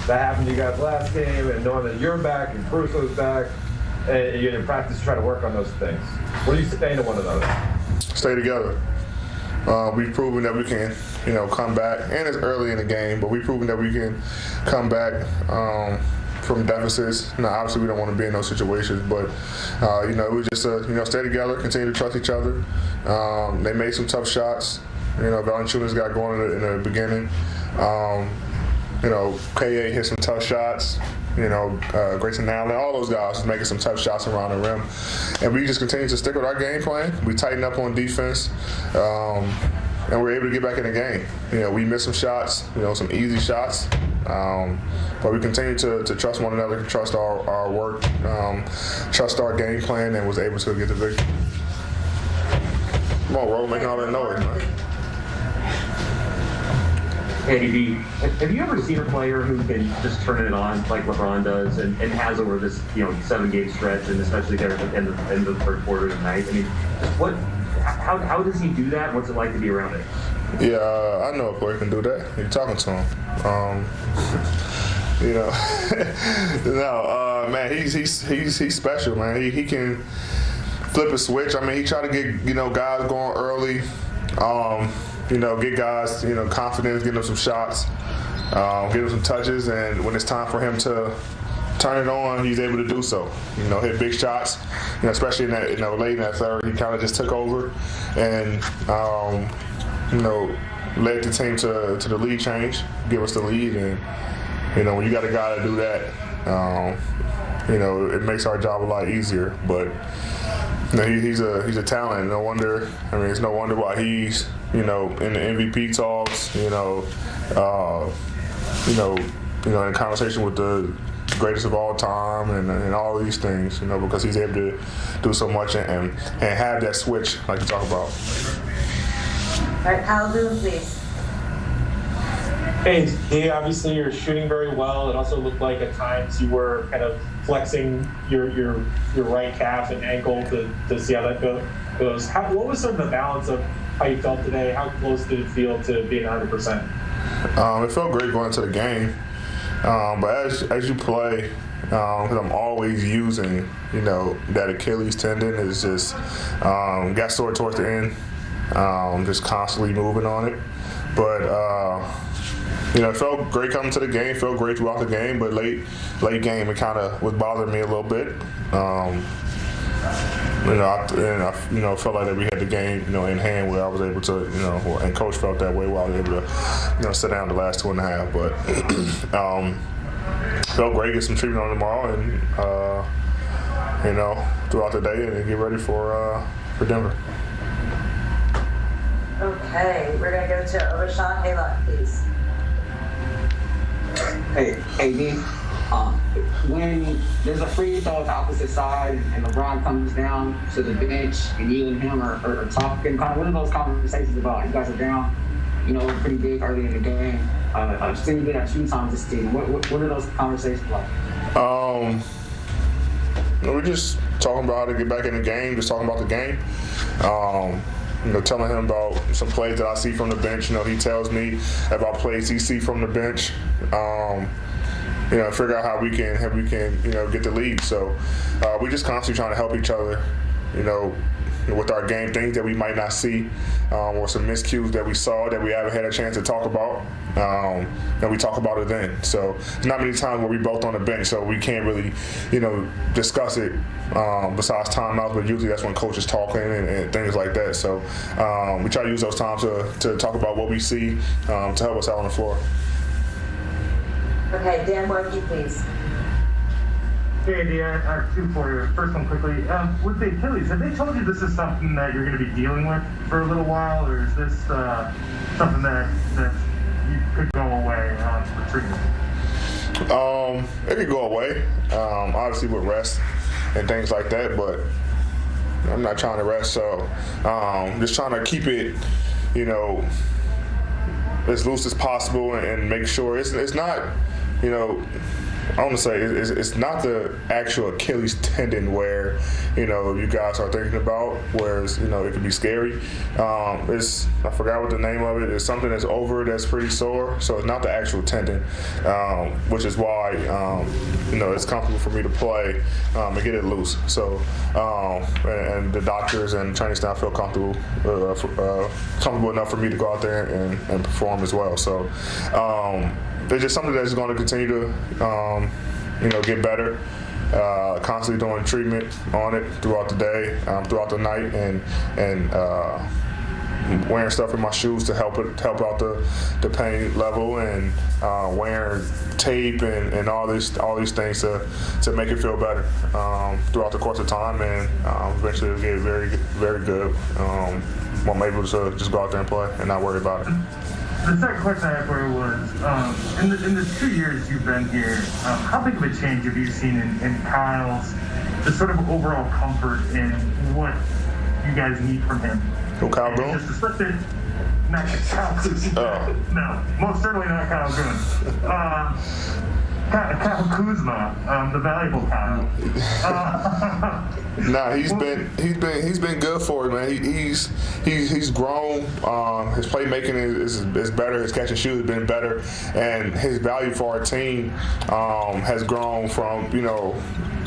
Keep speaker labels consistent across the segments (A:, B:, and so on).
A: that happened to you guys last game, and knowing that you're back and Caruso's back, and you're in practice to try to work on those things. What are you saying to one another?
B: Stay together. We've proven that we can, come back, and it's early in the game, but we've proven that we can come back from deficits. Now, obviously, we don't want to be in those situations, but it was just stay together, continue to trust each other. They made some tough shots. Valanciunas got going in the beginning. KA hit some tough shots. Grayson Allen, all those guys was making some tough shots around the rim. And we just continue to stick with our game plan. We tighten up on defense, and we're able to get back in the game. We missed some shots, some easy shots. But we continue to trust one another, trust our work, trust our game plan, and was able to get the victory. Come on, Ro, making all that noise, man.
C: Hey, D, have you ever seen a player who can just turn it on like LeBron does and has over this 7-game stretch, and especially there at the end of the third quarter tonight? I mean, how does he do that? What's it like to be around it?
B: Yeah, I know a player can do that. You're talking to him. Man, he's special, man. He can flip a switch. I mean, he tried to get guys going early. Get guys, confidence, get them some shots, get them some touches, and when it's time for him to turn it on, he's able to do so. Hit big shots, especially in that, late in that third. He kind of just took over and, led the team to the lead change, give us the lead, and when you got a guy to do that, it makes our job a lot easier. But he's a talent. No wonder. I mean, it's no wonder why he's in the MVP talks. In conversation with the greatest of all time, and all these things. Because he's able to do so much and have that switch like you talk about.
D: All right, Kyle Boone, please.
E: Hey, D, obviously you're shooting very well. It also looked like at times you were kind of flexing your right calf and ankle to see how that goes. What was sort of the balance of how you felt today? How close did it feel to being 100%?
B: It felt great going into the game. But as you play, because I'm always using, that Achilles tendon is just got sore towards the end. Just constantly moving on it. But, it felt great coming to the game, felt great throughout the game, but late game, it kind of was bothering me a little bit. I felt like that we had the game, in hand where I was able to, and coach felt that way where I was able to, sit down the last 2.5. But felt great, get some treatment on tomorrow, and, throughout the day, and get ready for Denver.
D: Okay, we're going to go to Rashawn Haylock, please.
F: Hey, D. When there's a free throw at the opposite side and LeBron comes down to the bench and you and him are talking, kind of what are those conversations about? You guys are down, pretty big early in the game. I've seen you get a few times this season. What are those conversations like?
B: We're just talking about how to get back in the game, just talking about the game. Telling him about some plays that I see from the bench. He tells me about plays he sees from the bench. Figure out how we can get the lead. So we're just constantly trying to help each other, with our game, things that we might not see, or some miscues that we saw that we haven't had a chance to talk about. And we talk about it then. So there's not many times where we both on the bench, so we can't really, discuss it besides timeouts. But usually that's when coach is talking and things like that. So we try to use those times to talk about what we see to help us out on the floor.
D: Okay, Dan Workey, please.
G: Hey, Andy, I have two for you. First one quickly. With the Achilles, have they told you this is something that you're going to be dealing with for a little while, or is this something that you could go away with treatment?
B: It could go away, obviously with rest and things like that, but I'm not trying to rest, so just trying to keep it, as loose as possible and make sure it's not you know, I want to say it's not the actual Achilles tendon where, you know, you guys are thinking about, whereas, you know, it can be scary. I forgot what the name of it is. Something that's over that's pretty sore. So it's not the actual tendon, which is why, you know, it's comfortable for me to play and get it loose. So, and the doctors and training staff feel comfortable enough for me to go out there and perform as well. So, it's just something that's going to continue to, you know, get better. Constantly doing treatment on it throughout the day, throughout the night, and wearing stuff in my shoes to help out the pain level, and wearing tape and all these things to make it feel better throughout the course of time, and eventually it'll get very, very good. I'm able to just go out there and play and not worry about it.
G: The second question I had for you was, in the 2 years you've been here, how big of a change have you seen in Kyle's, the sort of overall comfort in what you guys need from him?
B: Who, Kyle Goon?
G: Just especially, not Kyle Kuzma. No, most certainly not Kyle Goon. Kyle Kuzma, the valuable Kyle.
B: Nah, he's been good for it, man. He's grown. His playmaking is better. His catch and shoot has been better, and his value for our team has grown from, you know,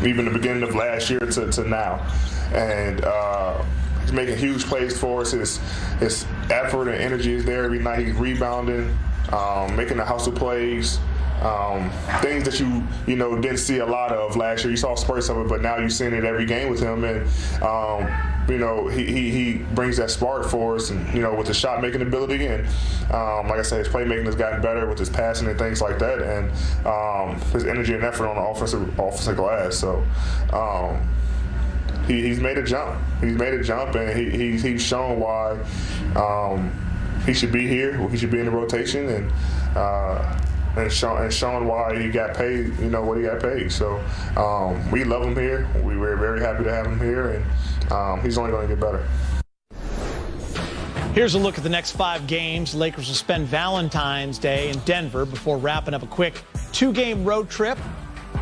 B: even the beginning of last year to now, and he's making huge plays for us. His effort and energy is there every night. He's rebounding, making the hustle plays. Things that you know didn't see a lot of last year. You saw spurts of it, but now you're seeing it every game with him, and you know, he brings that spark for us, and, you know, with his shot making ability, and like I said, his playmaking has gotten better with his passing and things like that, and his energy and effort on the offensive glass. So he's made a jump. He's made a jump, and he's shown why he should be here. He should be in the rotation, and showing why he got paid, you know, what he got paid. So we love him here. We were very happy to have him here, and he's only going to get better.
H: Here's a look at the next 5 games. Lakers will spend Valentine's Day in Denver before wrapping up a quick 2-game road trip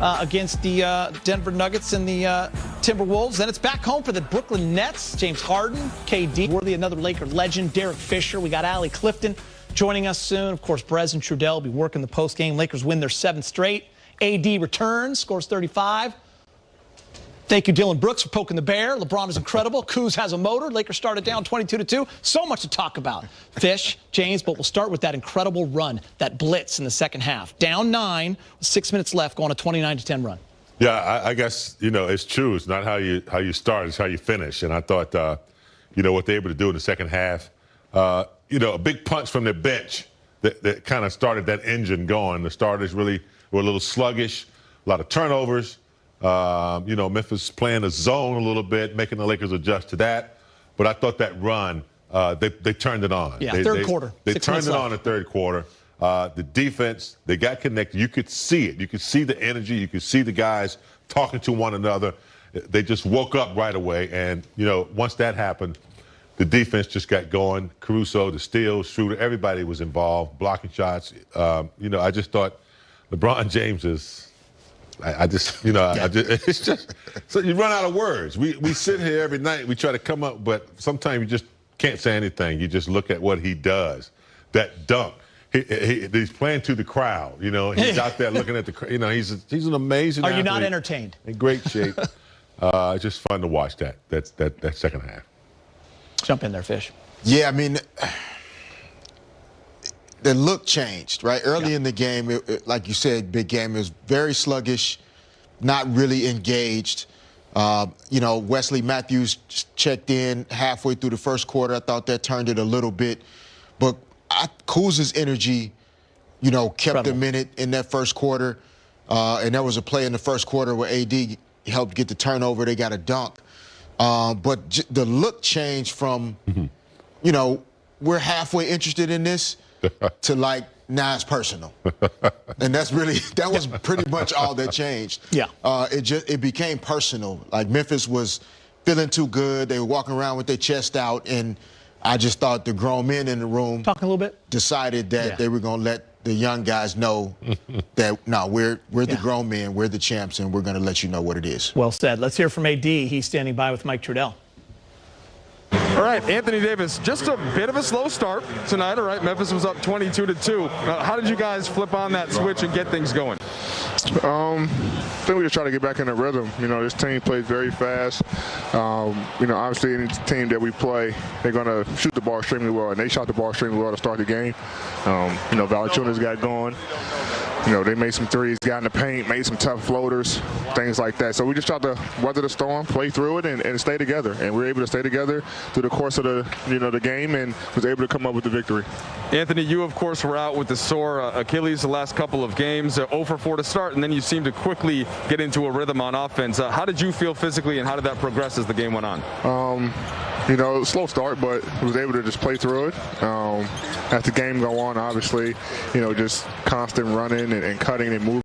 H: against the Denver Nuggets and the Timberwolves. Then it's back home for the Brooklyn Nets. James Harden, KD, worthy another Laker legend, Derek Fisher. We got Allie Clifton joining us soon. Of course, Brez and Trudell will be working the postgame. Lakers win their 7th straight. AD returns, scores 35. Thank you, Dylan Brooks, for poking the bear. LeBron is incredible. Kuz has a motor. Lakers started down 22-2. So much to talk about. Fish, James, but we'll start with that incredible run, that blitz in the second half. Down 9 with 6 minutes left, going a 29-10 run.
I: Yeah, I guess, you know, it's true. It's not how you start, it's how you finish. And I thought, you know, what they were able to do in the second half, you know, a big punch from their bench that kind of started that engine going. The starters really were a little sluggish, a lot of turnovers. You know, Memphis playing a zone a little bit, making the Lakers adjust to that. But I thought that run, they turned it on.
H: Yeah, third quarter.
I: They turned it on in the third quarter. The defense, they got connected. You could see it. You could see the energy. You could see the guys talking to one another. They just woke up right away. And, you know, once that happened, the defense just got going. Caruso, the steals, Schroeder, everybody was involved, blocking shots. You know, I just thought LeBron James is, you know, it's just, so you run out of words. We sit here every night, we try to come up, but sometimes you just can't say anything. You just look at what he does. That dunk. He's playing to the crowd, you know. He's out there looking at the, you know, he's an amazing athlete.
H: Are you not entertained?
I: In great shape. It's just fun to watch that second half.
H: Jump in there, Fish.
J: Yeah, I mean, the look changed, right? Early in the game, like you said, big game, it was very sluggish, not really engaged. You know, Wesley Matthews checked in halfway through the first quarter. I thought that turned it a little bit. But Kuz's energy, you know, kept them in it in that first quarter. And there was a play in the first quarter where AD helped get the turnover. They got a dunk. But the look changed from, you know, we're halfway interested in this to like, now it's personal. And that was pretty much all that changed. Yeah. It became personal. Like Memphis was feeling too good. They were walking around with their chest out. And I just thought the grown men in the room
H: talking a little bit decided
J: that they were going to let the young guys know that, no, we're the grown men, we're the champs, and we're going to let you know what it is.
H: Well said. Let's hear from AD. He's standing by with Mike Trudell.
K: All right, Anthony Davis, just a bit of a slow start tonight. All right, Memphis was up 22-2. How did you guys flip on that switch and get things going?
B: I think we just try to get back in the rhythm. You know, this team plays very fast. You know, obviously any team that we play, they're going to shoot the ball extremely well, and they shot the ball extremely well to start the game. You know, Valanciunas got going. You know, they made some threes, got in the paint, made some tough floaters, things like that. So we just tried to weather the storm, play through it, and stay together. And we were able to stay together through the course of the game, and was able to come up with the victory.
K: Anthony, you of course were out with the sore Achilles the last couple of games, 0 for 4 to start, and then you seemed to quickly get into a rhythm on offense. How did you feel physically, and how did that progress as the game went on?
B: You know, slow start, but was able to just play through it. As the game go on, obviously, you know, just constant running and cutting and moving.